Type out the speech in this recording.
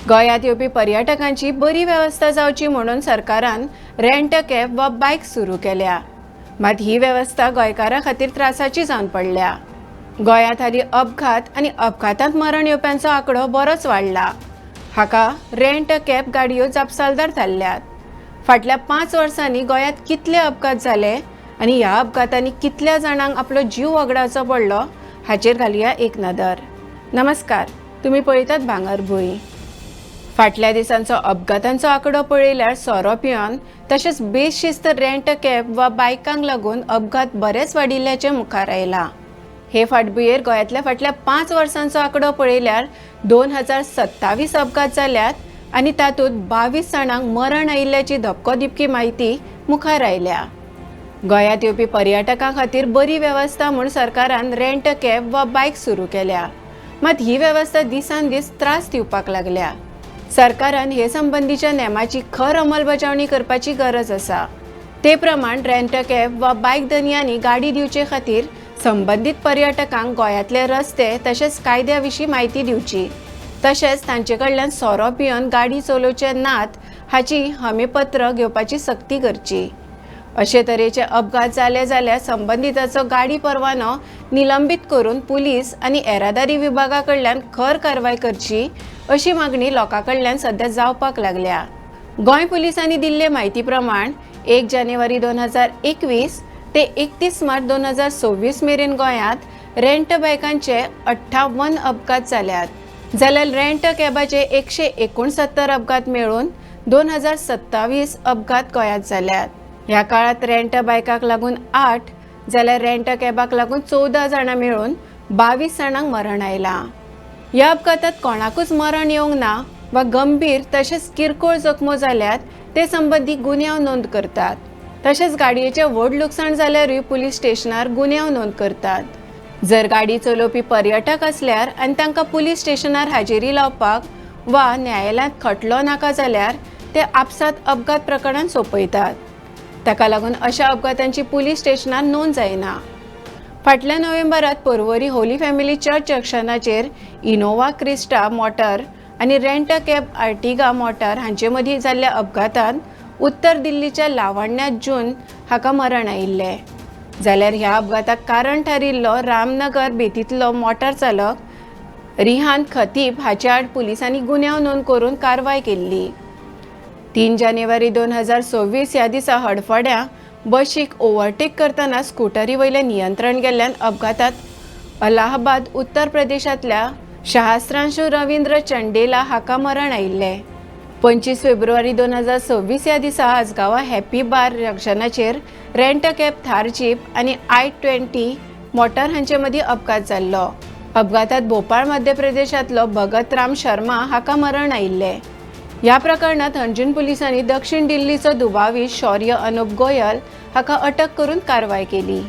गोंयांत येवपी पर्यटकांची बरी वेवस्था जावची म्हणून सरकारान रेंट अ कॅब वा बायक सुरू केल्या। मात ही वेवस्था गोंयकारां खातीर त्रासाची जावन पडल्या। गोंयांत हालीं अपघात आनी अपघातांत मरण येवप्यांचो आंकडो बरोच वाडला। हाका रेंट अ कॅब गाडयो जापसालदार थारल्यात। फाटल्या 5 वर्सांनी गोंयांत कितले अपघात जाले आनी ह्या अपघातांनी कितल्या जाणांक आपलो जीव वगडावचो पडलो हाचेर घालुया एक नदर। नमस्कार, तुमी पळयतात भांगरभूंय। फाटल्या दिसांचो अपघातांचो आंकडो पळयल्यार सोरो पिवन तशेंच बेशिस्त रेंट अ कॅब वा बायकांक लागून अपघात बरेच वाडिल्ल्याचें मुखार आयलां। हे फाटभुंयेर गोंयांतल्या फाटल्या 5 वर्सांचो आंकडो पळयल्यार 2027 अपघात जाल्यात आनी तातूंत 22 जाणांक मरण आयिल्ल्याची धपको दिवपी म्हायती मुखार आयल्या। गोंयांत येवपी पर्यटकां खातीर बरी वेवस्था म्हूण सरकारान रेंट अ कॅब वा बायक सुरू केल्या। मात ही वेवस्था दिसान दीस त्रास दिवपाक लागल्या। सरकारान हे संबंधीच्या नेमाची खर अंमलबजावणी करपाची गरज आसा। ते प्रमाण रेंट अ कॅब वा बायक दर्यांनी गाडी दिवचे खातीर संबंधीत पर्यटकांक गोंयांतले रस्ते तशेंच कायद्या विशीं म्हायती दिवची, तशेंच तांचे कडल्यान सोरो पिवन गाडी चलोवचे नात हाची हमीपत्र घेवपाची सक्ती करची। अशे तरेचे अपघात जाले जाल्यार संबंधिताचो गाडी परवानो निलंबीत करून पुलीस आनी येरादारी विभागा कडल्यान खर कारवाय करची अशी मागणी लोकां कडल्यान सध्या जावपाक लागल्या। गोंय पुलिसांनी दिल्ले म्हायती प्रमाण 1 जानेवारी 2021 ते 31 मार्च 2026 मेरेन गोंयांत रेंट बायकांचे 58 अपघात जाल्यात, जाल्यार रेंट कॅबाचे 169 अपघात मेळून 2027 अपघात गोंयांत जाल्यात। ह्या काळात रेंट बायकाक लागून 8 जाल्यार रेंट कॅबाक लागून 14 जाणां मेळून 22 जाणांक मरण आयलां। ह्या अपघातांत कोणाकूच मरण येवंक ना वा गंभीर तशेंच किरकोळ जखमो जाल्यात ते संबंधी गुन्यांव नोंद करतात। तशेंच गाडयेचें व्हड लुकसाण जाल्यारूय पुलीस स्टेशनार गुन्यांव नोंद करतात। जर गाडी चलोवपी पर्यटक असल्यार आनी तांकां पुलीस स्टेशनार हाजेरी लावपाक वा न्यायालयांत खटलो नाका जाल्यार ते आपसात अपघात प्रकरण सोंपयतात। ताका लागून अशा अपघातांची पुलीस स्टेशनार नोंद जायना। फाटल्या नोव्हेंबरांत पर्वरी होली फॅमिली चर्च जंक्शनाचेर इनोवा क्रिस्टा मोटार आनी रेंट अ कॅब आर्टिगा मोटार हांचे मदीं जाल्ल्या अपघातांत उत्तर दिल्लीच्या लावण्या जून हाका मरण आयिल्लें, जाल्यार ह्या अपघाताक कारण थारिल्लो रामनगर बेतींतलो मोटार चालक रिहान खतीब हाचे आड पुलिसांनी गुन्यांव नोंद करून कारवाय केल्ली। 3 जानेवारी 2026 ह्या दिसा हडफड्या बशीक ओव्हरटेक करतना स्कूटरी वयले नियंत्रण गेल्ल्यान अपघातांत अलाहाबाद उत्तर प्रदेशांतल्या सहस्त्रांशु रवींद्र चंडेला हाका मरण आयिल्लें। 25 फेब्रुवारी 2026 ह्या दिसा आसगांवा हॅपी बार जंक्शनाचेर rent a cab Thar jeep आनी I-20 मोटार हांचे मदीं अपघात जाल्लो। अपघातांत भोपाळ मध्य प्रदेशांतलो भगत राम शर्मा हाका मरण आयिल्लें। ह्या प्रकरणात हंजून पुलिसांनी दक्षिण दिल्लीचो दुबावी शौर्य अनूप गोयल हाका अटक करून कारवाय केली।